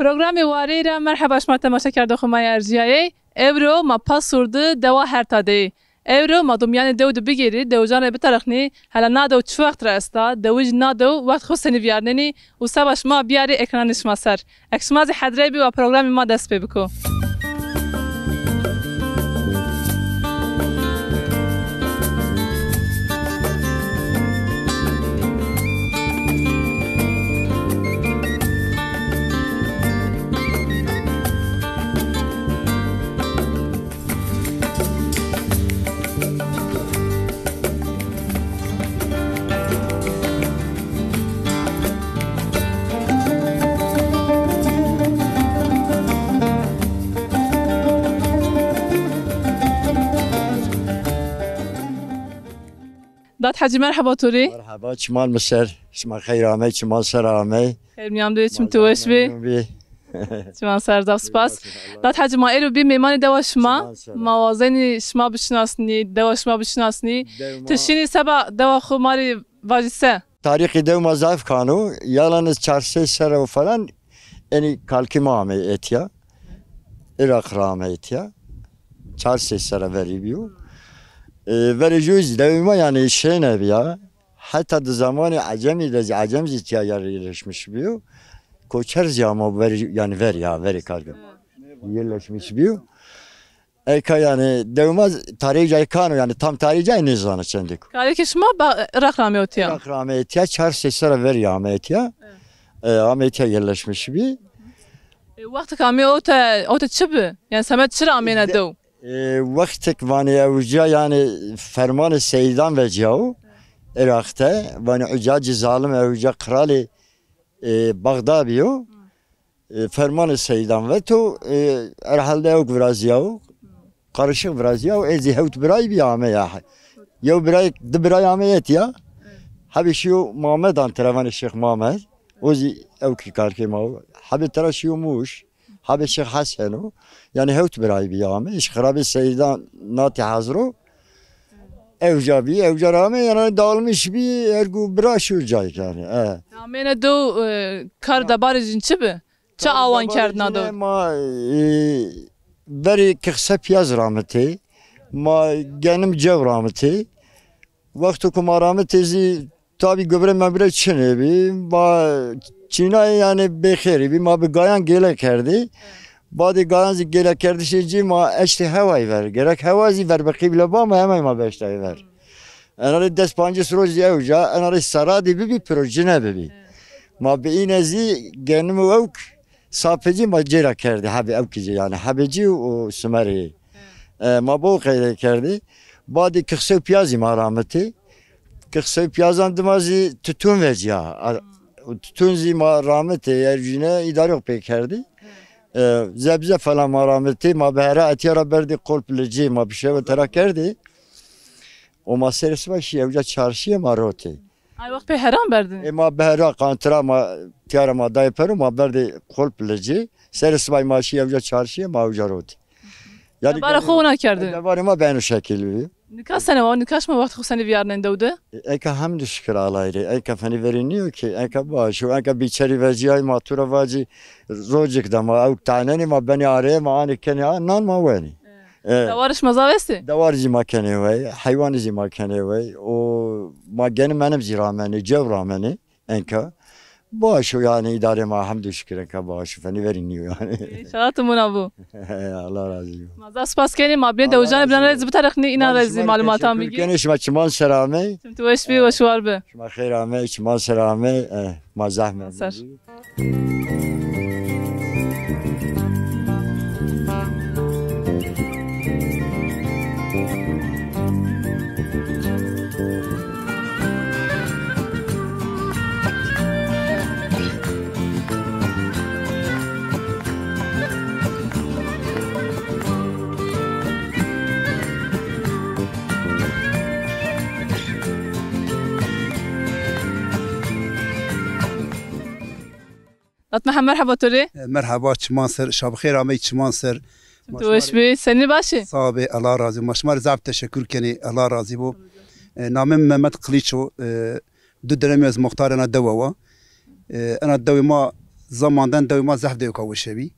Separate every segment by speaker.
Speaker 1: برنامج واريرا مرحبا شما تماشا کرده خمای ارجیایی اورو ما پاسورد دوا هر تاده اورو ما دومیان دو بگیری دو جان بترخنی حالا نادو چه وقت راستا دوج نادو وقت خود سنی بیارنی و سباش ما بیاری اکرانش ما سر اکشماز حدری بی و برنامج ما دست پی بکو داد حاجی مرحبا توری
Speaker 2: مرحبا شمال مصر شما خیر آمی شمال سر آمی
Speaker 1: خیر میام دوی چم توش بی شما سر سپاس داد حاجی ما ایرو بی میمانی دوا شما موازنی شما بشناسنی دوا شما بشناسنی تشینی سبا دوا خو ماری واجسه
Speaker 2: تاریخی دو ما ضعف کانو یالانız çarşı سر و falan yani kalkima آمی اتیا Irak rağme etiya çarşı sera veri biyo vereceğiz devima yani şey ne ya hatta da zamanı acemi de acem zitiya yerleşmiş biyo koçer ziyama ver yani ver ya veri kalbim yerleşmiş biyo eka yani devima tarihi ekano yani tam tarihi ne zanı çendik
Speaker 1: kariki şma Irak rağme etiya
Speaker 2: Irak rağme etiya çarşı sera ver ya ametiya ametiya yerleşmiş bi
Speaker 1: وقت کامی اوت چه به یعنی سمت چرا آمینه دو
Speaker 2: وقتی وانی اوجا yani ferman Seydan ve Ciao Irak'ta vani ucacı zalim اوجا krali Bağdabiyo ferman Seydan ve to erhalde yok biraz yahu karışık biraz yahu ezihut biray bir ame ya ya biray de biray ameyet ya habişiyo Muhammed antrevan Şeyh Muhammed ozi evki karkema habi taraşiyo muş habi Şeyh Haseno yani hevt biray bir ame iş kharabi Seydan nati hazro evca bir evca rame yani dağılmış bir ergu biraşur cay yani
Speaker 1: amene do kar da barizin çe be çe avan kerdna do
Speaker 2: ma veri kısa piyaz rahmeti ma genim cev rahmeti vakti kuma rahmeti tabi göbre mebre çene bi ma Çin'e yani bekeri bi ma bir gayan gele kerdi Badi gayanzi gele kerdi şeyci ma eşte havayı ver gerek havazi ver bakı bile ba ma hemen ma beşte ver Enarı despancı sürücü evca enarı saradi bir proje ne bi ma bir inezi genim evk sapeci ma cera kerdi habi evkici yani habici o sümeri ma bu kayda kerdi badi kısa piyazi ma rahmeti kısa piyazan dımazi tütün veciya tütün zima rahmeti yercine idare yok pekerdi zebze falan ma rahmeti ma behra etiyara berdi kolpleci ma bir şey ve terak kerdi o ma serisi başı evca çarşıya ma roti
Speaker 1: ay vakt pe heran berdin
Speaker 2: ma behra kantra ma tiyara ma dayperu ma berdi kolpleci serisi başı ma şey evca çarşıya ma evca roti
Speaker 1: yani bara khona kerdi
Speaker 2: bari ma ben o şekilde
Speaker 1: Nikah sene var, nikah mı vakti seni biarnen devde?
Speaker 2: Eka hamd şükür alayri, eka fani veriniyor ki, eka başu, eka biçeri veciyay matura vaci rojik dama, avuk taneni ma beni araya ma ani keni nan ma veni.
Speaker 1: Davarış mazavesti?
Speaker 2: Davarcı ma keni vey, hayvanıcı ma keni vey, o ma geni benim zirameni, cevrameni, enka. Başu yani idare ma hamd şükür eka başu fani veriniyor yani.
Speaker 1: Şahatımın abu.
Speaker 2: Allah razı olsun.
Speaker 1: Mazda spas keni ma bine devcan bilen rezi bitarakni ina rezi malumatım bilgi.
Speaker 2: Keni şma çman serame.
Speaker 1: Tu eşbi ve şuar be.
Speaker 2: شما خیر آمه شما سلامه ما زحمت
Speaker 1: محمد مرحبا توری
Speaker 3: مرحبا چمان سر شب خیر آمی چمان سر
Speaker 1: تو اش بی سنی باشی
Speaker 3: صاحب الله راضی مشمار زاب تشکر کنی الله راضی بو نامم محمد قلیچو دو درمی از مختار انا دوا انا دوی ما zamandan devma zaf dev kavuşevi.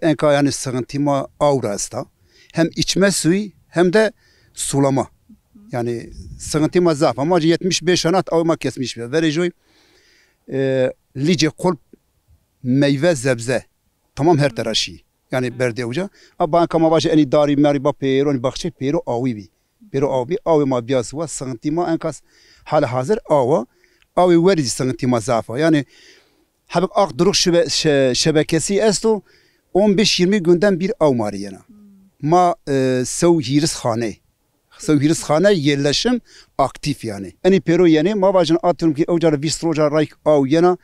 Speaker 3: Enka yani sıkıntıma avra esta. Hem içme suyu hem de sulama. Yani sıkıntıma zaf ama 75 anat avma kesmiş bir. Vereceğim lice kolp meyve zebze. Tamam her taraşı. Yani berde hoca. Ama kama başı eni dari meriba pero ni bakçe pero avi bi. Pero avi ma biyaz var sıkıntıma enkas hala hazır avi verici sıkıntıma zafa. Yani habek ak duruk şebekesi esto 15-20 günden bir av mariyana. Ma sev hiris khane. Sev hiris khane yerleşim aktif yani. Eni pero yani ma bacın atıyorum ki avcara vistroja rayk av yana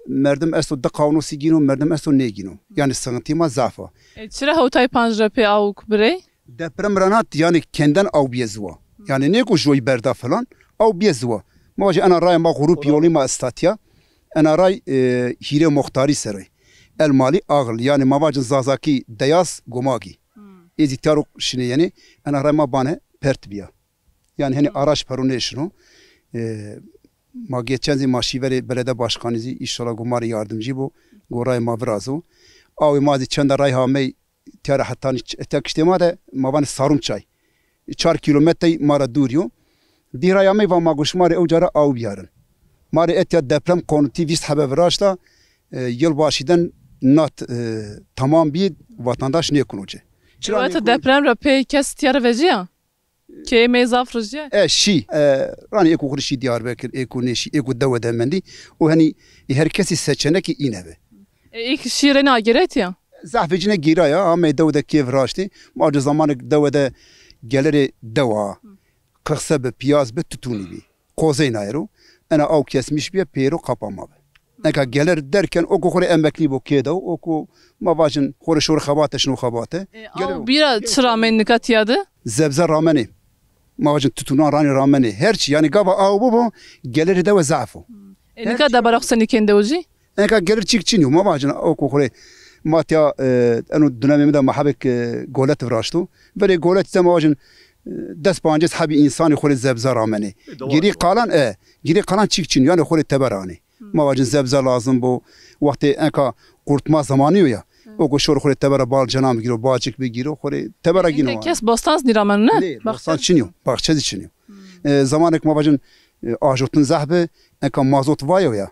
Speaker 3: merdem esto da kavno sigino merdem esto negino. Yani sıkıntıma zafa.
Speaker 1: Çira havtay panjra pe avuk birey?
Speaker 3: Deprem ranat yani kendinden av biyezva. Yani ne ko joy berda falan av biyezva. Ma bacı ana ray ma grup yoli ma statya. Ana ray hire muhtari seray. El mali ağıl yani ma bacın zazaki deyas gomagi. Ezi taruk şine yani ana ray ma bane pert biya. Yani hani araç perone şunu. Ma geçen zi maşiveri belediye başkanısı inşallah gomari yardımcı bu. Goray ma virazu. Avi mazi çenda ray hamey tiyara hatta tek iştema da ma bane sarum çay. 4 kilometre mara duruyor. Diray hamey va ma guşmari ucara av biyarın. Mari etya deprem konuti vist haber viraşla yılbaşıdan nat tamam bir vatandaş ne kunucu.
Speaker 1: Çırağıta deprem ra pe kes tiyara veciya? Ke mezaf rıcıya?
Speaker 3: Şi rani eko kurşi Diyarbakır eko neşi eko dava demendi o hani herkesi seçenek ineve.
Speaker 1: İlk şiirine ageret ya?
Speaker 3: Zahvecine gira ya ama davada Kiev raştı. Macı zamanı davada geleri dava kısa bir piyaz bir tutuni bir. Kozey nayro. Ana av kesmiş bir pero kapama be. Neka gelir derken o kokore emekli bu kedo o ko mavajın kore şor xabate şunu xabate.
Speaker 1: Av bira çıra mennikat yadı?
Speaker 3: Zebze rameni. Mavajın tutunan rani rameni. Herçi yani gava av bu gelir de ve zafu.
Speaker 1: Nika da barak seni kendi oji?
Speaker 3: Neka gelir çikçiniyor mavajın o kokore matya anu dönemimde mahabek golet vraştu. Böyle golet zamavajın dest pancez habi insani khore zebza rameni. Geri kalan çikçin yani khore teberani. Mavacın zebza lazım bu vakti enka kurtma zamanı ya. O koşur khore tebera bal canam giro bağcık bir giro khore tebera gino.
Speaker 1: Kes bostans diramen ne?
Speaker 3: Bostan çiniyor. Bahçe çiniyor. Zamanek mavacın ajotun zahbe enka mazot vayo ya.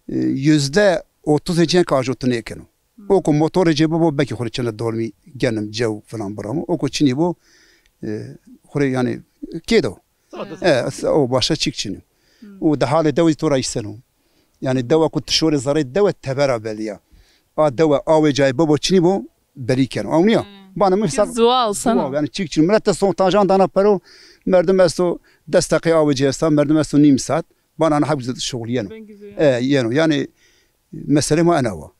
Speaker 3: %30 ecen ka ajotun ekeno. O ko motor ece bu belki khore çene dolmi genim cev falan bramı. O ko çini bu khore yani kedo. O başa çikçiniyor. O da hale devi tora isenu. Yani deva kut şore zaret deva tebera beliya. A deva ave cay baba çini bu beriken. Anlıyor? Bana misal
Speaker 1: zual sana.
Speaker 3: Yani çikçin millet son tajan dana pero merdem esto destaqi ave caysa merdem esto nim saat bana habz şoğliyen. Yani mesele ma ana va.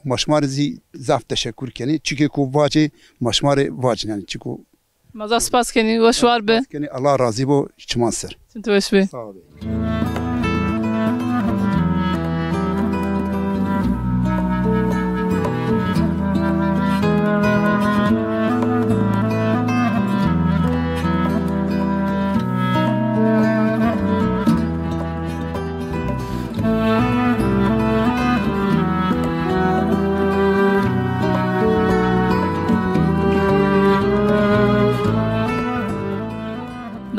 Speaker 3: Maşmar zi zaf teşekkür keni. Çünkü ku vaci maşmar vaci yani çünkü
Speaker 1: Maza spas keni ve şuar be.
Speaker 3: Keni Allah razı bu çmansır.
Speaker 1: Sintu veş be.
Speaker 3: Sağ ol.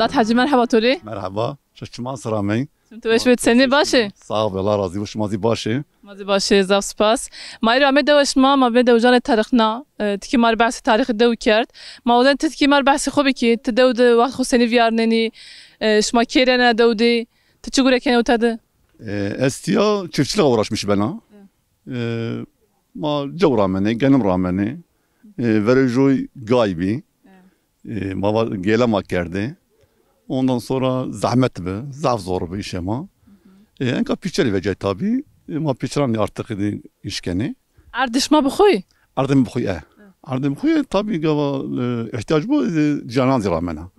Speaker 1: داد حاجی مرحبا توری؟
Speaker 4: مرحبا شما سلامین
Speaker 1: تو وش بهت سنی باشه؟
Speaker 4: صاحب الله راضی باشه مازی باشه
Speaker 1: مازی باشه زاف سپاس مایرا می دوش ما به دوجان تاریخنا تکی مار بحث تاریخ دو کرد ما ودن تکی مار بحث خوبی کی تدود وقت خو سنی ویارننی شما کیرنا دودی تچگوره کنه اوتاده
Speaker 4: استیا çiftçilikle uğraşmış bana ma cev rameni genim rameni vereceği gaybi ma gelema kerdi. Ondan sonra zahmet mi? Zaf zor bir iş ama. Enka piçeli vecay tabi. Ma piçeran artık işkeni.
Speaker 1: Ardışma bxuy.
Speaker 4: Ardım bxuy. Ardım bxuy tabi gava ihtiyaç bu canan ziramena.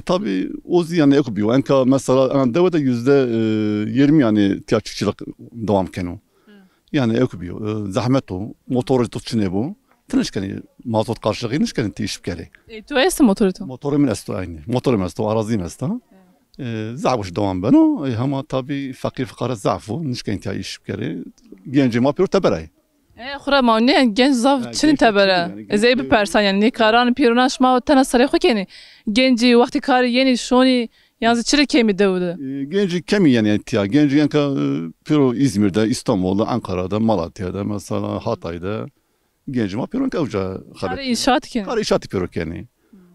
Speaker 4: Tabi o yani ekbiyor. Enka mesela ana devede %20 yani tiyatrçılık devam kenu. Yani ekbiyor. Zahmet o. Motoru tutçune bu. Tınışkeni mazot karşılığı nişkeni tişip geli.
Speaker 1: Tu es motoru?
Speaker 4: Motorum esto aynı. Motorum esto arazim esto. Zahbuş devam beno. Ama tabi fakir fukara zahfu nişkeni tişip geli. genci ma piro teberay.
Speaker 1: خورا ما نه گنج زاف چنین تبره ازای بپرسن یعنی کاران پیرونش ما تنها سری خو کنی گنجی وقتی کار یعنی شونی یعنی چرا کمی دوده
Speaker 4: Genci kemi yani tiya. Genci yani piro İzmir'de, İstanbul'da, Ankara'da, Malatya'da mesela Hatay'da genci ma piro kavca
Speaker 1: کار inşaat کنی
Speaker 4: kar işati piro keni.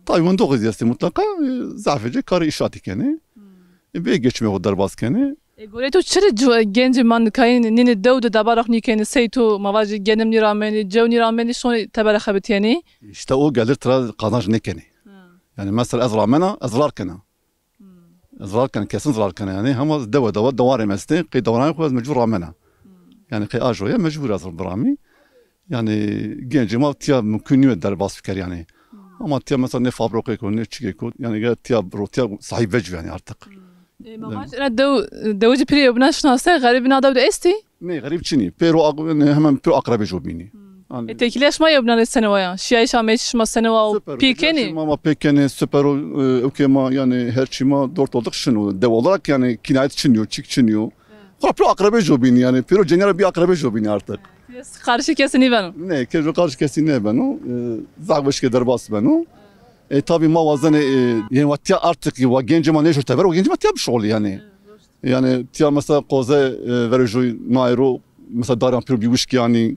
Speaker 4: Tabii bunu 9 yaşta mutlaka zafece kar işati keni. Bir geçme o darbas keni.
Speaker 1: گوری تو چرا گنج من کاین نین دود دبارخ نیکنی سی تو مواجه گنم نیرامنی جو نیرامنی شونی تبره خبت یعنی
Speaker 4: İşte o gelir tıra kazanç ne keni. Yani mesela ezramena ezrarkena. Ezrarken kesin ezrarkena yani ama devar emesti ki devarayı koyaz mecbur ramena. Yani ki ajoya mecbur ezrar brami. Yani genci ma tiya mümkün değil derbas fikir yani. Ama tiya mesela ne fabrika ko ne çike ko yani gel tiya sahip vecv yani artık.
Speaker 1: ماماش انا دوجي بري بناش ناسه غريب نادا بده استي
Speaker 4: Ne garip çini. Pero hemen pero akrabe jobini.
Speaker 1: تكليش ما يبنى السنوات شيء شامش ما سنوات بيكني
Speaker 4: Ama pekeni süper okema yani her çima dört olduk şunu. Dev olarak yani kinayet çiniyor, çik çiniyor. Pero akrabe jobini yani. Pero general bir akrabe jobini artık.
Speaker 1: karşı kesini benim
Speaker 4: Ne kejo karşı kesin ne ben o. Zagbeş ke derbas ben o. Tabii mavazan yani vatya artık ya genci ma ne jurta ver o genci ma tiya bir şey yani. Yani tiya mesela koze verijoy nairo mesela daran pür bir uçki yani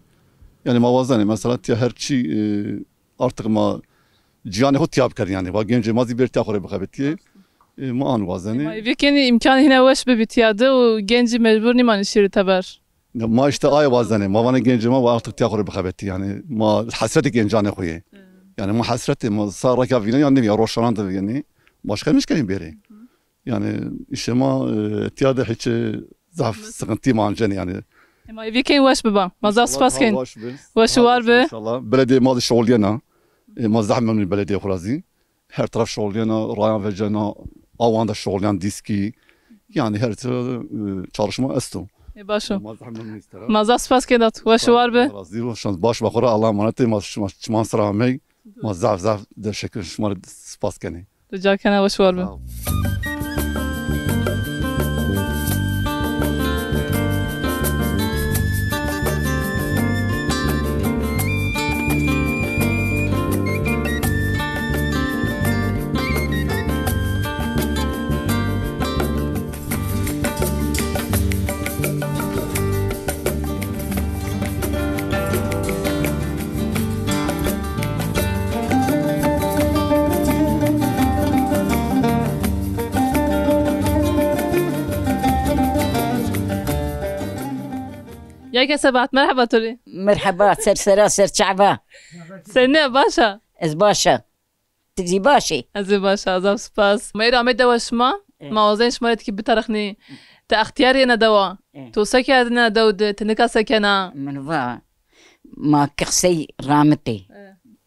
Speaker 4: mavazan mesela tiya her şey artık ma cihane hot tiya bikar yani va genci mazi bir tiya kore bikabeti ma an vazani.
Speaker 1: بيكني imkan هنا وش ببتياده وجنجي مجبور نمان يشير تبر
Speaker 4: Ma işte ay vazani ma vana genci ma artık tiya kore bikabeti yani ma hasreti gencane koye. Yani ma hasreti ma sar rakavine yani ya roşanan da yani başka müşkelim beri. Yani işte ma tiyada hiç zaf sıkıntı manceni yani.
Speaker 1: ما بيكني وش ببا ما زال سباس كين وش var be
Speaker 4: İnşallah. Belediye malı şoğluyana. Ma zahmet min belediye kurazi. Her taraf şoğluyana, rayan ve cana, avanda şoğluyan diski. Yani her çalışma estu.
Speaker 1: باشو
Speaker 4: Ma zahmet min istera.
Speaker 1: ما زال سباس كينات وش var be
Speaker 4: Razı şans baş bakora Allah emanet ma sıramey. Ma zaf de şekil şmar spas keni.
Speaker 1: رجع كنا وش var be يا كسبات مرحبا تولي
Speaker 5: مرحبا سر شعبا
Speaker 1: سنة باشا
Speaker 5: از باشا تجي باشي
Speaker 1: از باشا زاب سباس ما يرى مدى وشما ما وزين شمالت كي بترخني تا اختياري انا دوا تو سكنا دود تنكا سكنا
Speaker 5: من فا ما كخسي رامتي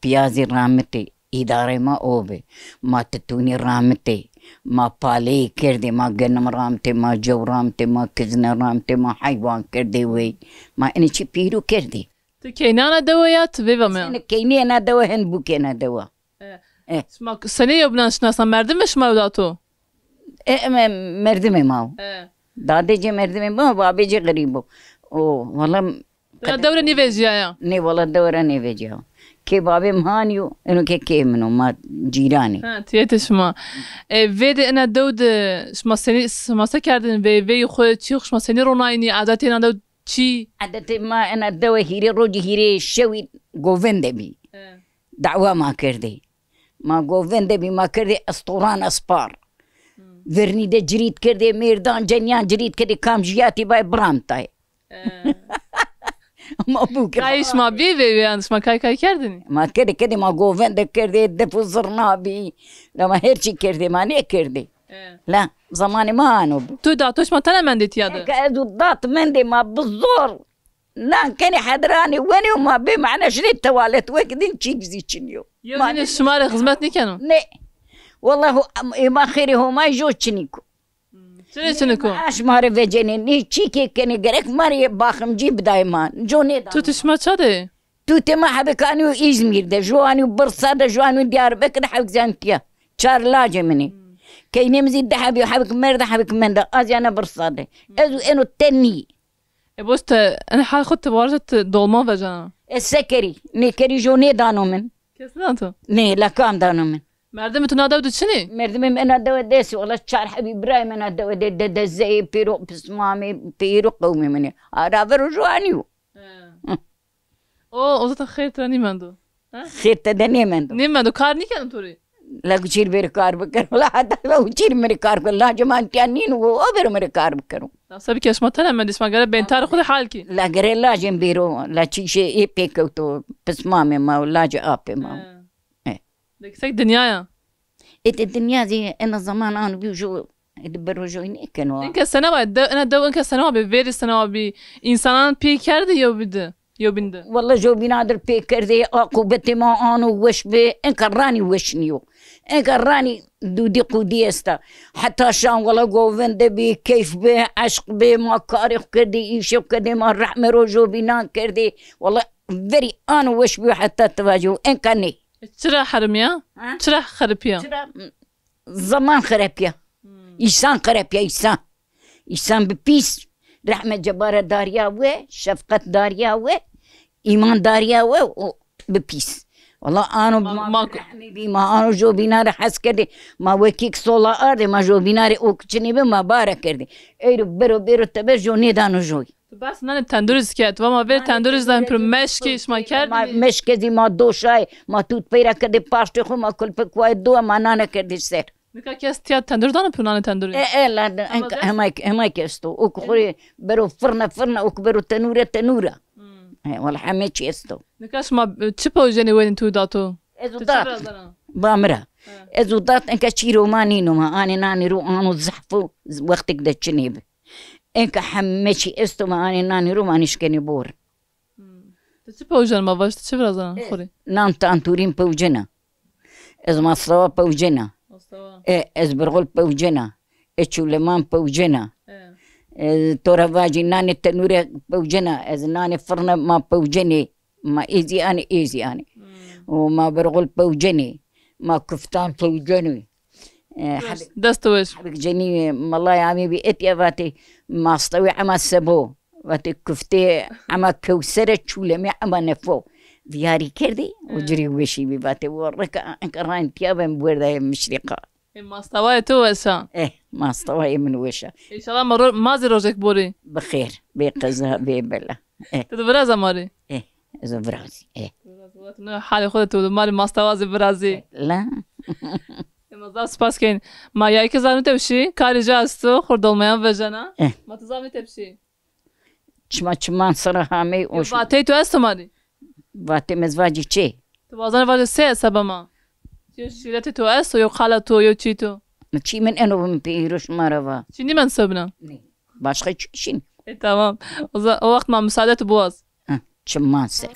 Speaker 5: بيازي رامتي إدارة ما أوبي ما تتوني رامتي ما بالي كردي ما جنم رامتي ما جو رامتي ما كزنا رامتي ما حيوان كردي وي ما إني شي بيرو كردي
Speaker 1: تكينانا دويات بيبا ما
Speaker 5: أنا كيني أنا دوا هن بوكي أنا دوا
Speaker 1: اسمع سنة يبنان شناسا مردم مش موداتو
Speaker 5: مردمي ماو دادي جي مردمي ماو بابي جي غريبو والله
Speaker 1: الدورة نيفيجيا
Speaker 5: ني والله الدورة نيفيجيا كي بابي مهانيو إنه كي منو ما جيراني
Speaker 1: تيتش ما فيدي أنا دود شما سني شما سكردن في خو تشيخ شما سني رونايني عادتي أنا دود شي
Speaker 5: عادتي ما أنا دوا هيري روجي هيري شوي جوفند بي دعوة ما كردي ما جوفند بي ما كردي أسطوران أسبار ورني ده جريد كردي ميردان جنيان جريد كردي كام جياتي باي برامتاي ما بوك
Speaker 1: كايش ما بيبي يعني ما كاي كردني
Speaker 5: ما كردي ما جوفند كردي دفوزرنا بي لما هيرشي كردي ما ني كردي لا زماني ما أنا
Speaker 1: تو داتوش ما تنا من ديت ياده
Speaker 5: كأدو ضات مندي ما بالزور لا كاني حضراني واني وما بي معنا شريت توالت وكدين تشيكزي تشنيو
Speaker 1: يومين الشمال خدمتني كانوا
Speaker 5: لا والله هو ما خيري هو ما يجو تشنيكو
Speaker 1: شنو
Speaker 5: اش ماري فيجيني ني تشيكي كاني غريك ماري باخم جيب دايما جوني
Speaker 1: تو تشما تشادي
Speaker 5: تو تما حبك انو ازمير ده جواني برصا ده جواني ديار بك حبك زانتيا شار لاجي مني كي نمزي ده حبي حبك مرد حبك من ده اجي انا برصا ده ازو انو تني
Speaker 1: بوست انا حال خدت بارجة dolma vejana.
Speaker 5: السكري نكري جوني دانو من
Speaker 1: Kes nato.
Speaker 5: ني لا كام دانو من
Speaker 1: Merdem tu nada çini.
Speaker 5: مردم من أدوى ديسي والله شعر حبيب إبراهيم من أدوى زي بيرو بسمامي بيرو قومي مني أرافر رجوانيو
Speaker 1: O zaten خير تراني mendo.
Speaker 5: خير تدني من دو
Speaker 1: Ne mendo kar ni kendim tori.
Speaker 5: لا كشير بير كار بكر ولا حتى لو كشير مري كار بكر لا جمان تيانين وأبر مري كار بكرو
Speaker 1: Sabi ki yaşma tane men disma gare ben tarih خود حال ki.
Speaker 5: لا غير لا جم بيرو لا شيء إيه بيكو تو بسمامي ما لا جأبي ما
Speaker 1: Deksek dünyaya.
Speaker 5: إنت الدنيا زي أنا زمان أنا بيجو يدبروا جويني كانوا
Speaker 1: İnke sene var. Ana da inke sene var bir veri sene var bir insanın pi kerdi yo bidi. Yo bindi.
Speaker 5: والله جو بينادر بيكر ذي عقوبتي ما أنا وش بي إنك راني وشنيو إنك راني دودي قودي استا حتى شان والله قوفن دبي كيف بي عشق بي ما كاريخ كردي إيشو كردي ما رحمة جو بينان كردي والله very أنا وش بي حتى تواجهو إنك ني
Speaker 1: Çıra harim ya. Çıra harip ya.
Speaker 5: زمان خرب يا إنسان خرب يا إنسان ببيس رحمة جبارة داريا و شفقة داريا و إيمان داريا و ببيس والله أنا ما أنا جو بينار حس كردي ما وكيك صولا أرض ما جو بينار أوكشني بما بارك كردي أيرو برو تبر جو نيدانو جوي
Speaker 1: بس نان تندرز کرد و ما وی تندرز دارم پر مشکیش ما کرد.
Speaker 5: مشکزی ما دوشای ما توت پیرا کردی پاشت خو ما کل پکوای دو ما نانه کردی سر.
Speaker 1: نکه کس تیاد تندرز دارم پر نان تندرز.
Speaker 5: لا همای کستو اوک خوری برو فرنا اوک برو تنوره. ولی همه چی استو.
Speaker 1: نکهش ما چی پوجنی وین تو داتو.
Speaker 5: ازودات بامرا ازودات انك شي روماني نوما اني ناني رو انو زحفو وقتك ده تشنيب انك حمشي استو ما اني ناني رو مانيش كني بور
Speaker 1: چی پوجن ما باش چی برازن خوری
Speaker 5: نام تانتورين بوجنا از مصطفى بوجنا از برغل بوجنا اتشولمان بوجنا تورا واجي ناني تنوري بوجنا از ناني فرنا ما بوجني ما ايزي اني وما برغل بوجني ما كفتان بوجني
Speaker 1: دستوش
Speaker 5: حبك جني والله يا عمي بيتيا فاتي ما استوي عما سبو فاتي كفتي عما كوسرة شولمي عما نفو فياري كردي وجري وشي بفاتي ورك انكران تيابا بورده مشرقة
Speaker 1: ما استوى تو وشا
Speaker 5: ما استوى من وشا
Speaker 1: ان شاء الله مرور مازي روجك بوري
Speaker 5: بخير بقزها ببلا
Speaker 1: تدبرز ماري
Speaker 5: إذا برازي
Speaker 1: حالي خودت ماري ما استوى زي برازي
Speaker 5: لا
Speaker 1: مازال سپاس کن ما یایی که زنو تبشی کاری جا استو خردالمایان وجنا ما تزامی تبشی
Speaker 5: چما صراحة مي
Speaker 1: اوش باتی تو استو ماری
Speaker 5: باتی مزواجی چی
Speaker 1: تو بازن واجه سه سبا ما چی شیرتی تو استو یا خاله تو یا چی تو
Speaker 5: چی من انو من پیروش مروا
Speaker 1: چی نی من سبنا
Speaker 5: başka çıkışın
Speaker 1: tamam o vakit ma müsaade et boğaz
Speaker 5: çımman sen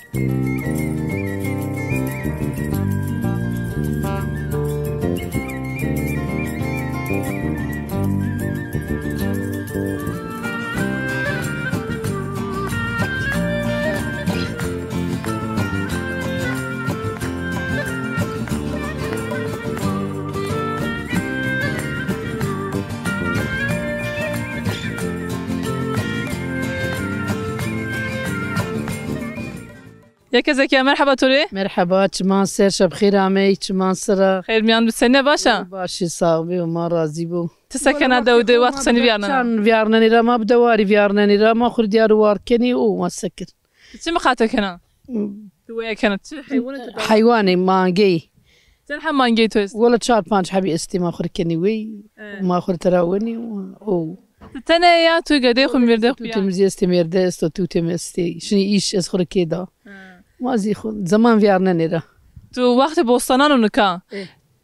Speaker 1: يا كزكية مرحبا توري
Speaker 6: مرحبا چمان سر شب خير عمي چمان سر
Speaker 1: خير ميان بسنة باشا
Speaker 6: باشي صاحبي وما راضي بو
Speaker 1: تسكن دودي وقت سني فيارنا
Speaker 6: كان فيارنا نرا ما بدواري فيارنا نرا ما خر ديار واركني وما سكر
Speaker 1: شو مخاتك هنا ويا كانت
Speaker 6: حيواني مانجي
Speaker 1: تنحى مانجي تويس
Speaker 6: ولا تشار بانش حبي استي ما خر كني وي ما خر تراوني او
Speaker 1: تنا يا تو قدي خو ميردخ
Speaker 6: تو تمزي استي ميردست تو تمستي شنو ايش از خر كده ما زي خو زمان فيارنا نرا
Speaker 1: تو وقت بوستانانو نکا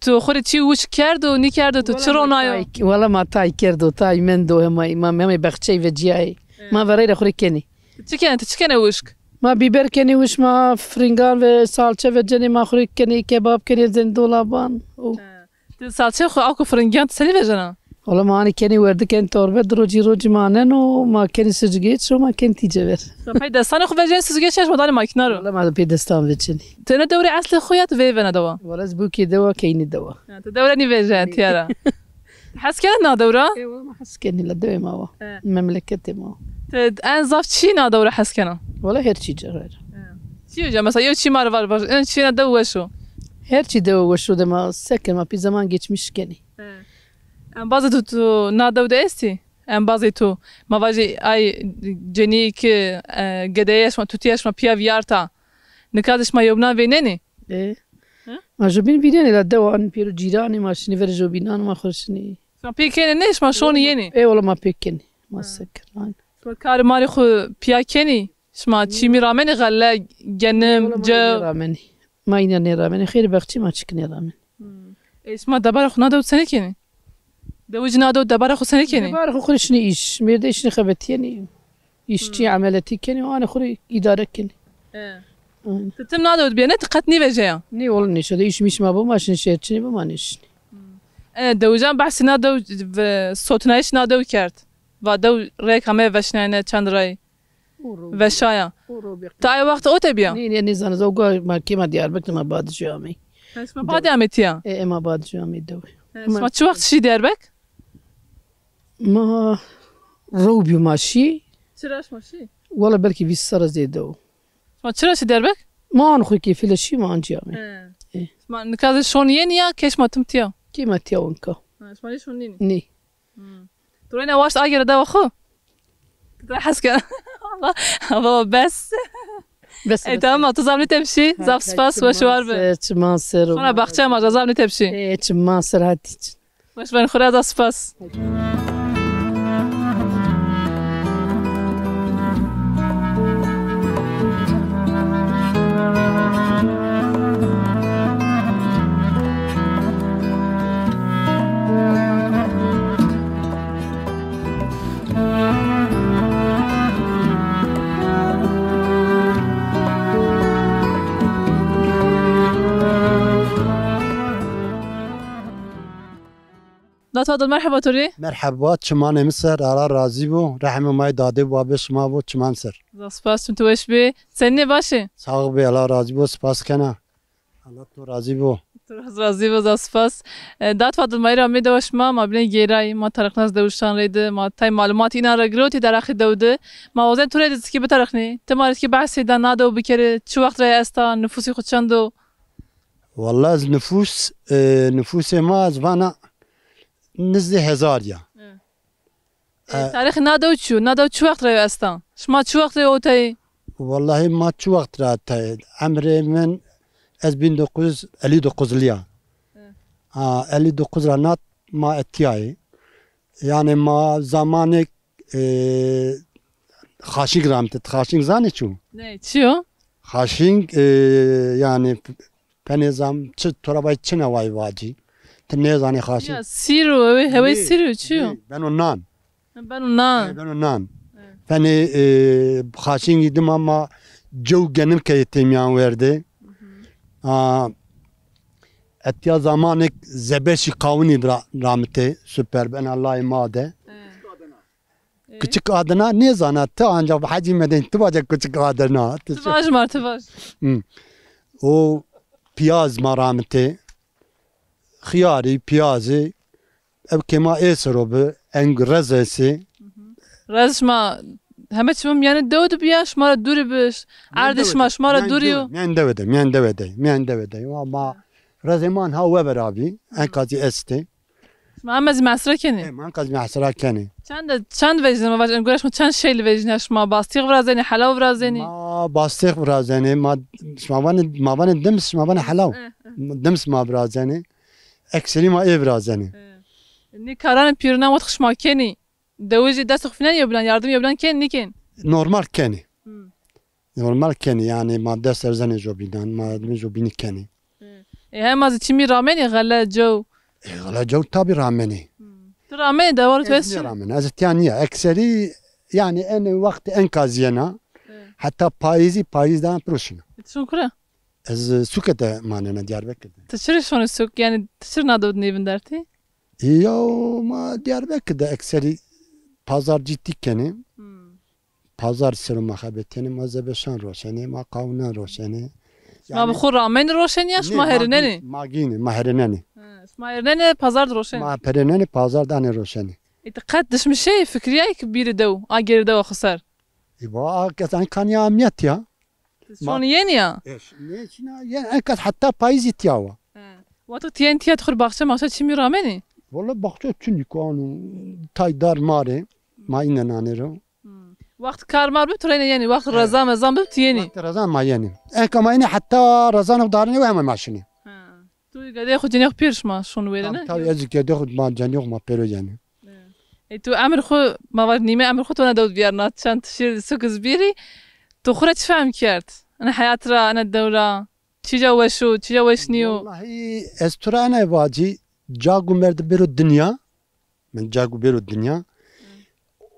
Speaker 1: تو خودت چی وش کرد و نی کرد تو چرا نایو
Speaker 6: ولا ما تاي كردو تاي من دو ما بخشي وجاي ما بريد خر كني
Speaker 1: چی کنه وشک
Speaker 6: ما بيبر كني وش ما فرنجان و سالچه و جني ما خر كني كباب كني زين دولابان
Speaker 1: سالچه خو اكو فرنجان تسلي وجنا
Speaker 6: والله ما أنا كني ورد كان توربة روجي مانن وما كني سجيت شو ما كنت تجبر.
Speaker 1: صحيح دستان خو وجن سجيت شش مدار ماكينة رو.
Speaker 6: والله ما بيدستان وجني.
Speaker 1: تنا دوري أصل خويات ويفنا دوا.
Speaker 6: ولا زبوكي دوا كيني دوا.
Speaker 1: تدوري نيفيجن تيارا. حس كنا دورة؟
Speaker 6: والله ما حس كني لا دوا ما هو. مملكتي ما هو.
Speaker 1: ان زاف چی نادور حس کنه
Speaker 6: والله هرچی جرار
Speaker 1: چی جا مثلا چی مار var en çi nado şu
Speaker 6: هرچی دو وشو دما سکر ما bir zaman geçmiş gene.
Speaker 1: en bazı tu nado da esti en bazı tu ma vaji ay ceni ki gedeyeş ma tutiyeş ma pia viyarta nikadiş ma yobna veneni
Speaker 6: ما جبين بيني لا دوا ان بيرو جيراني ما شني فرجو بينان ما خرشني
Speaker 1: ma pi kene neş ma şoni yeni
Speaker 6: اي والله ما بيكني ما سكر
Speaker 1: kar mari xu pia keni şma çi mi rameni galle genim
Speaker 6: جو
Speaker 1: jo
Speaker 6: رامني ما يني رامني خير بختي ما تشكني رامني
Speaker 1: اسma dabara xu nado sene keni دوج nado dabara xu sene keni
Speaker 6: بارخ خرشني ايش ميردي شني خبت يعني يشتي عملتي كني وانا خري اداره كني
Speaker 1: Tüm nado biyane tıkatni veceya.
Speaker 6: ني والله نيش هذا ايش مش ما بو ما شني شيرتني بما نيش
Speaker 1: دوجان بحث nado ve sotnayış nado kert. Va do rekame veşnane çandray veşaya. Ta ay vakti o tebiya.
Speaker 6: ني ني زان زوجا ما كيما ديار بك ما بعد جامي
Speaker 1: Esma badi ametiya.
Speaker 6: اي ما بعد جامي دو
Speaker 1: Esma çu vakti şi derbek?
Speaker 6: ما روبي ماشي
Speaker 1: Çıraş maşi.
Speaker 6: والله بلكي في السر زي دو
Speaker 1: Esma çıraş derbek?
Speaker 6: ما نخوي كيف لا شي ما انجامي
Speaker 1: Esma nikazı şon yeni ya keşma tımtiya.
Speaker 6: كيما تيونكا
Speaker 1: Esma ne şon yeni.
Speaker 6: ني
Speaker 1: ترينا واش اجر ده واخو. تحس كده والله هو بس
Speaker 6: بس
Speaker 1: انت ما تزامني تمشي زاف سباس واش واربه
Speaker 6: تماصر
Speaker 1: انا بختي ما تزامني تمشي
Speaker 6: ايه تماصر هاتي
Speaker 1: واش بين خرا زاف سباس لا تفضل مرحبا توري
Speaker 7: مرحبا چمان مصر على راضی بو رحم ما داده و بش ما بو چمان سر
Speaker 1: زاف سپاس تو وش بي سني باشي
Speaker 7: ساق بی الله راضی بو سپاس کنه الله تو راضی بو
Speaker 1: razı ve zaf spas dat fadıl mayra me dawşma ma bile geray ma taraknaz dawşan reydi ma tay malumat ina ragroti daraxi dawdı ma ozen turedi ki bi tarakni temarit ki bahsi da nado bir kere çu vakt re asta nüfusi xutçando
Speaker 7: والله از نفوس ما از وانا نزد هزار یا
Speaker 1: tarixi nado çu vakt re asta şma çu vakt re otay
Speaker 7: والله ما چو وقت را تا عمر من از 1959 لیا 59 را نات ما اتیای yani ما زمان خاشing رامت خاشing زانی چو
Speaker 1: ne çiyo
Speaker 7: خاشing yani penizam çı torabay çına vay vaci ne zani خاشing
Speaker 1: ya siru heve siru çiyo
Speaker 7: ben ondan
Speaker 1: ben ondan
Speaker 7: ben ondan Feni خاشing idim ama جو genim kayıtım verdi. Etiya zamanek zebeşi kavuni rahmeti süper ben Allah'a imade. Küçük adına ne zanattı ancak hacı meden tıbacak küçük adına.
Speaker 1: tıvaj mar tıvaj.
Speaker 7: O piyaz rahmeti. Khiyari piyazı ev kema esrobu en rezesi.
Speaker 1: Razma همه چیم یعنی دود بیاش ما را دوری بش عردش ماش ما را دوریو
Speaker 7: میان دوده و ما رزمان ها و برابی انکازی استی
Speaker 1: ما هم از معصره کنی
Speaker 7: من کاز محصرا کنی
Speaker 1: چند وجه ما وجه انگارش ما چند شیل وجهش ما باستیق ورازنی حلاو ورازنی
Speaker 7: ما باستیق ورازنی ما وان دمس ما وان حلاو دمس ما برازنی اکسری ما ای برازنی
Speaker 1: نی کاران پیرنا وقت خشما کنی دوجی دست خفنان یابلان yardım یابلان کن نیکن
Speaker 7: normal keni yani madde serzene jobidan madde jobini keni
Speaker 1: هم از چی می رامنی غلا جو
Speaker 7: غلا جو tabi rameni
Speaker 1: رامنی دوار توش
Speaker 7: rameni az tiyaniye ekseri yani en vakti en kaziyana hatta payizdan proşuna
Speaker 1: شكرا
Speaker 7: az sukete manena Diyarbakır'da
Speaker 1: تشري شلون السوق يعني تشري نادود نيفن درتي
Speaker 7: ya ma Diyarbakır'da ekseri pazar ciddi keni pazar sırı mahabetini mazebeşan roşeni ma kavna roşeni
Speaker 1: ما بخور رامن روشن yaş maherineni
Speaker 7: magini maherineni
Speaker 1: maherineni pazar roşen
Speaker 7: maherineni pazardan roşeni
Speaker 1: تقدش مش شيء فكرية كبيرة دو أجر دو خسر
Speaker 7: يبقى كان كان يا أمنيت يا
Speaker 1: شلون ينيا
Speaker 7: إيش ليش يعني كان حتى بايزي تياوا
Speaker 1: واتو تين تيا تخر باخشة ماشا تشمي رامني
Speaker 7: والله بخشوا تشني كانوا تايدار ماري ما إننا نرو
Speaker 1: وقت کار مار بترین یعنی وقت رضا مزام بت یعنی
Speaker 7: رزان ما يعني كما إني حتى رزان ودارني وهم ماشيني
Speaker 1: تو قدی خود جنیخ پیرش ما شون ویرنه
Speaker 7: تا ازك يدخل ما جانيوغ ما بيرو يعني
Speaker 1: تو عمر خو ما ور نیمه عمر خو تو ندود بیارنا چند تشير سوكز بیری تو خورت فهم کرد انا حيات را انا الدوره چیجا وشو چیجا وشنیو
Speaker 7: والله استرانا واجي جاغو مرد بيرو الدنيا من جاغو بيرو الدنيا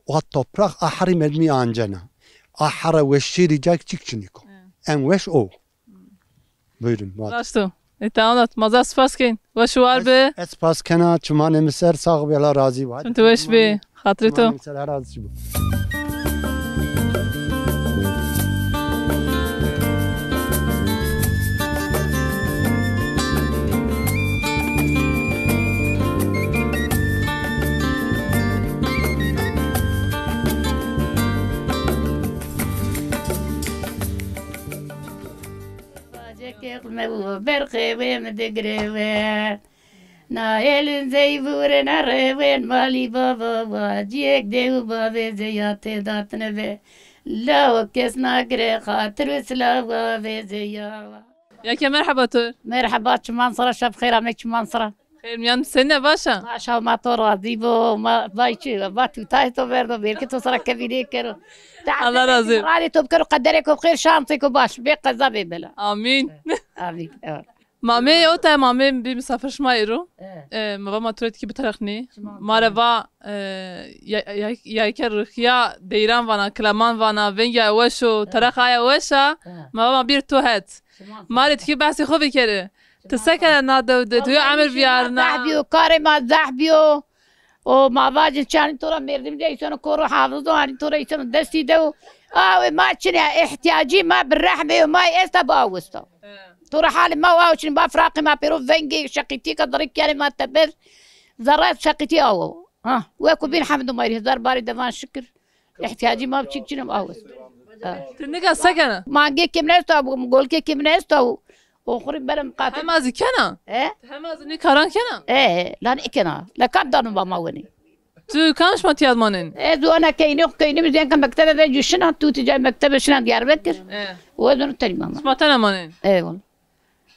Speaker 7: والطبرق أحري مدمي أنجنا أحرى وشيري جاك تشيكشنيكو أن وش أو بيرن
Speaker 1: راشتو اتعاملت مزا سپاس کن وشو به
Speaker 7: اسپاس كنا چمان مسر ساق بلا راضي واحد
Speaker 1: انت وش به خاطر تو
Speaker 7: مسر راضي شو
Speaker 8: برخي وين دقري وين نايل زي بور نروين مالي بابا واجيك ديو بابا زياتي داتنا بي لا وكس ناقري خاطر وسلا بابا زيا
Speaker 1: يا كي مرحبا تو
Speaker 8: مرحبا منصرة شب خير عملك منصرة
Speaker 1: خير ميان سنة باشا
Speaker 8: ما شاء ما تو راضي بو ما بايشي ما تو تاي تو بردو بيرك تو صرا كبيري كرو
Speaker 1: الله راضي
Speaker 8: رالي تبكر قدرك بخير شانتك وباش بيق زابي بلا
Speaker 1: آمين
Speaker 8: آمين
Speaker 1: مامي اوتا مامي بمسافرش ما يرو ما ما تريد كي بترخني ما روا يا كرخيا ديران وانا كلامان وانا فينجا وشو ترخايا وشا ما بير تو هات ما ريت كي بحثي خوفي كره تسكن نادو تو عمل فيارنا
Speaker 8: زحبيو كاري ما زحبيو وما باجي كان ترى مردم جايسون كورو حافظوا عن ترى يسون دستي دو ما كنا احتياجي ما بالرحمه وما استباوستو ترى حالي ما واوشن بافراقي ما بيرو فنجي شقيتي كضريك يعني ما تبر ذرات شقيتي او ويكو بين حمد وما يهزر باري دفان شكر احتياجي ما بشيك جنم اوست
Speaker 1: تنقى سكنه
Speaker 8: ما جي كم نستو بقول كم نستو وخري بلا مقاتل
Speaker 1: همازي كنا همازي نكران كنا
Speaker 8: لان اكنا لا كان دانو ما وني
Speaker 1: تو كانش ما تيادمانين
Speaker 8: زو انا كايني مزيان كان مكتبه بيجي شنو تو تجي مكتبه شنو ديار بكر وزن التاني ماما
Speaker 1: ما تنامانين
Speaker 8: والله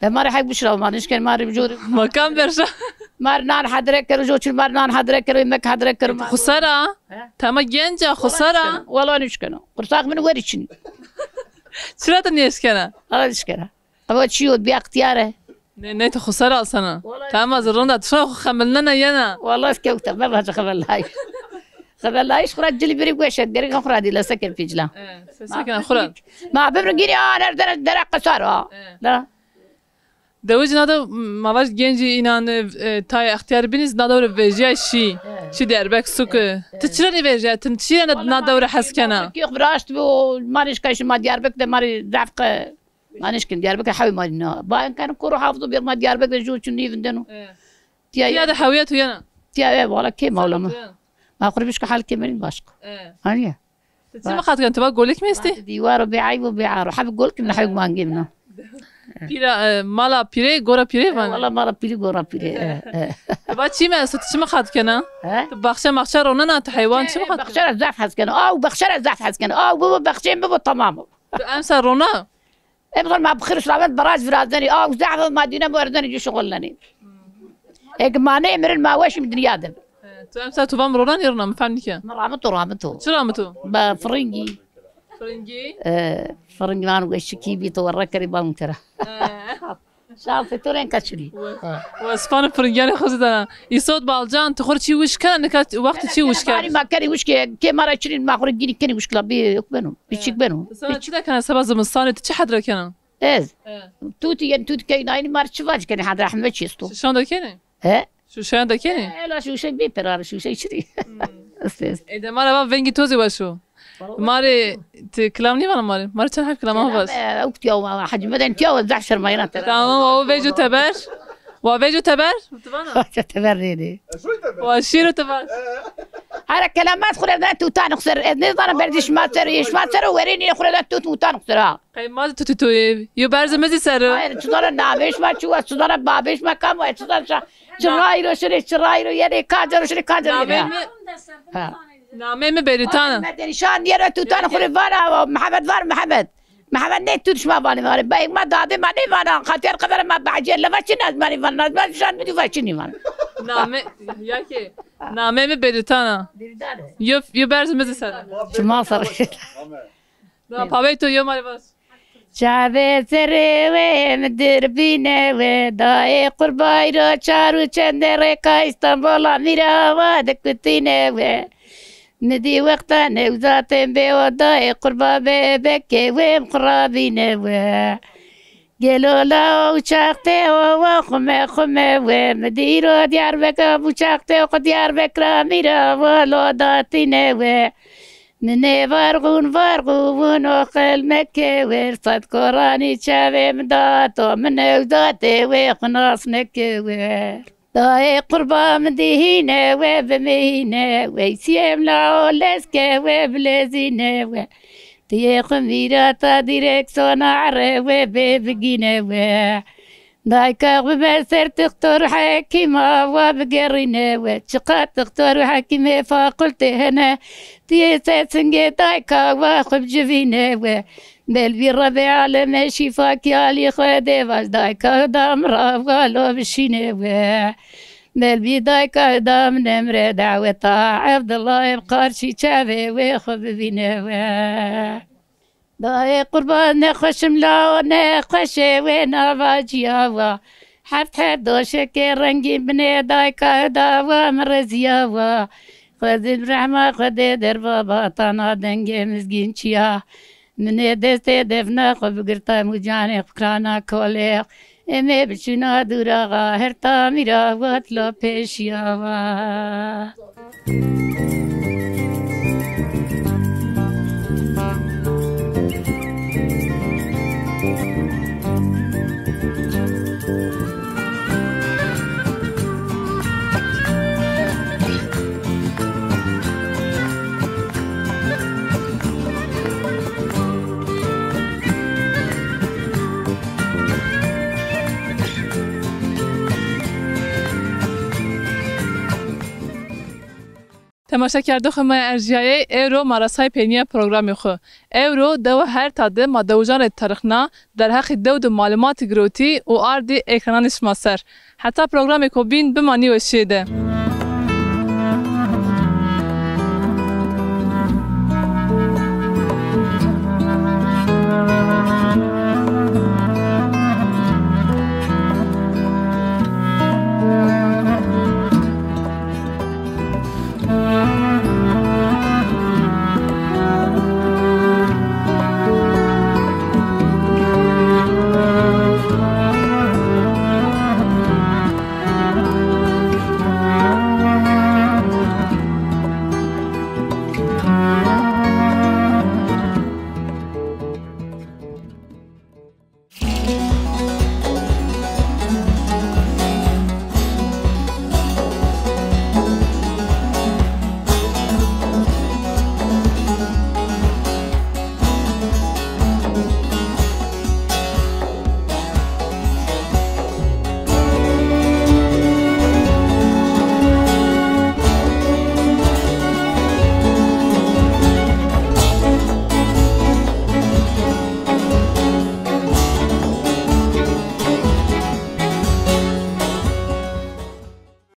Speaker 8: ما راح يبشروا ما نشكل ما رجوري
Speaker 1: ما كان برشا
Speaker 8: مارنان حدرك رجوش مارنان حدرك يمك حدرك
Speaker 1: خسارة تما جنجا خسارة
Speaker 8: والله نشكنا قرصاق من وريشني
Speaker 1: شرات نيشكنا
Speaker 8: نشكنا أول شيء بيا اختياره
Speaker 1: نيت خسارة أصلا تما زرنا تشرح خملنا ينا
Speaker 8: والله سكوت ما بهاش خبل هايش خرج جلي بري وش قري خرادي لا سكن في جلا
Speaker 1: سكن خراد
Speaker 8: ما بمرقيني أنا درق قصار لا
Speaker 1: دوج نادو ما باش جنجي إنان تاي اختيار بينز نادو رفيجيا شي دربك سوق تشرني فيجيا تنشي نادو حس كنا
Speaker 8: كي خبراشت بو ما نشكاش ما دياربك ده ماري دعفق ما نشكن دياربك حاوي مالنا باين كانوا كورو حافظوا بير ما دياربك ده جو شنو يفندنو
Speaker 1: تيا هذا حاويته يانا
Speaker 8: تيا والله كي مولا ما قربش كحال كمرين باشكو هانيا
Speaker 1: ما خاطر انت بقول لك مستي
Speaker 8: ديوار وبيعيب وبيعار حاب اقول لك من حق ما نجيبنا
Speaker 1: بيرا مالا بيري غورا بيري فان
Speaker 8: والله مالا بيري غورا بيري
Speaker 1: بعد شي ما ما خاطر كنا بخشه مخشه رونا حيوان شي ما خاطر
Speaker 8: بخشر الزعف حس كنا بخشر الزعف حس كنا بابا بخشين بابا تمام
Speaker 1: امس رونا
Speaker 8: ابغى ما بخير شلابات براج فرازني وزعف ما دينا موردني جو شغلني هيك ما نمر ما واش من دنيا دب
Speaker 1: تو امس تو بام رونا يرنا ما فهمنيك
Speaker 8: رامتو
Speaker 1: شو رامتو
Speaker 8: بفرنجي فرنجي ما نقول كي بيتو وركري بام ترى شاف تورين كشري
Speaker 1: واسبان فرنجاني خزدنا يصوت بالجان تخور شي وش كان نكات وقت شي وش كان
Speaker 8: ما كان وش كي مره 20 ما خرج جيني كان وش كلا بينهم بيشك بينهم
Speaker 1: كذا كان سبب زمن صاني تشي حضره كان
Speaker 8: توتي كايناني مار شفاج كان حضره احمد شيستو
Speaker 1: شلون ده كان شو شان ده كان
Speaker 8: لا شو شيء بيبرار شو شيء شري
Speaker 1: اذا مره فينجي توزي وشو ماري تكلمني ولا ماري تنحب كلامها بس
Speaker 8: وقت يوم حج مدن تيو الزعشر ما ينات
Speaker 1: تمام وهو بيجو تبر وبيجو تبر
Speaker 8: تبرني
Speaker 1: وشيرو تبر
Speaker 8: هر كلامات خلدان توتان خسر نظام بردش ما سر يش ما سر وريني خلدان توتان خسرها
Speaker 1: قیمت تو یو برز مزی سر
Speaker 8: چطور نامش ما چوه چطور بابش ما کم و چطور چرایی رو شری چرایی رو یعنی کاجر رو شری کاجر
Speaker 1: نامه می بریتانه
Speaker 8: نشان دیره توتان خلفانا محمد وار محمد نه توش ما بانی واره باید ما داده ما نیوانم خاطر قدر ما بعجل لفچی ناز ما نیوانم ناز ما نشان میدی فچی نیوانم
Speaker 1: نامه یا که نامه می بریتانه یو برز مزی سر
Speaker 8: شما سر
Speaker 1: پاوی تو یو ماری باش
Speaker 8: شعبه سره و مدر بینه و دای قربای رو چارو چند رکا استانبولا میره و دکتینه و ندی وقتا نوزاتن به و دای قربا به بکه و مقرابینه و گلولا و چاقته و خمه و مدی رو دیار بکه و چاقته و دیار بکرا میره و لوداتینه و من وارغون وقل مكة ورصد قراني شافي مداتو من وداتي وقناص نكوير داي قربا مدينة وبمينة ويسيم لاو لسكة وبلازينة تي خميرة ديريكسون عري وببقينة دايكا وبسر تختار حكيمة وبقرينة وشقات تختار حكيمة فقلت هنا تيسا سنجي دايكا واخب جفينة بلبي ربي على ماشي فاكيالي خدي باش دايكا دامرا وقالو بشينة بلبي دايكا دام نمر دعوة عبد الله يبقى شي شافي ويخب بينة داي قربان نخش ملا نخش وين باجيا و حفت حدوش كرنجي بني دايكا داوا مرزيا و خذ الرحمة خذ دربا باطانا دنجي مسكين شيا من دستي دفنا خبقرتا مجاني فكرانا كوليق امي بشنا دوراغا هرتا ميرا واتلو بيشيا و
Speaker 1: تماشا کرده خو ما ارجیای ایرو مراسای پینیا پروگرامی خو ایرو دو هر تاده ما دوجان تاریخنا در حق دو معلومات گروتی و آردی اکرانش ماسر حتی پروگرامی کو بین بمانی و شیده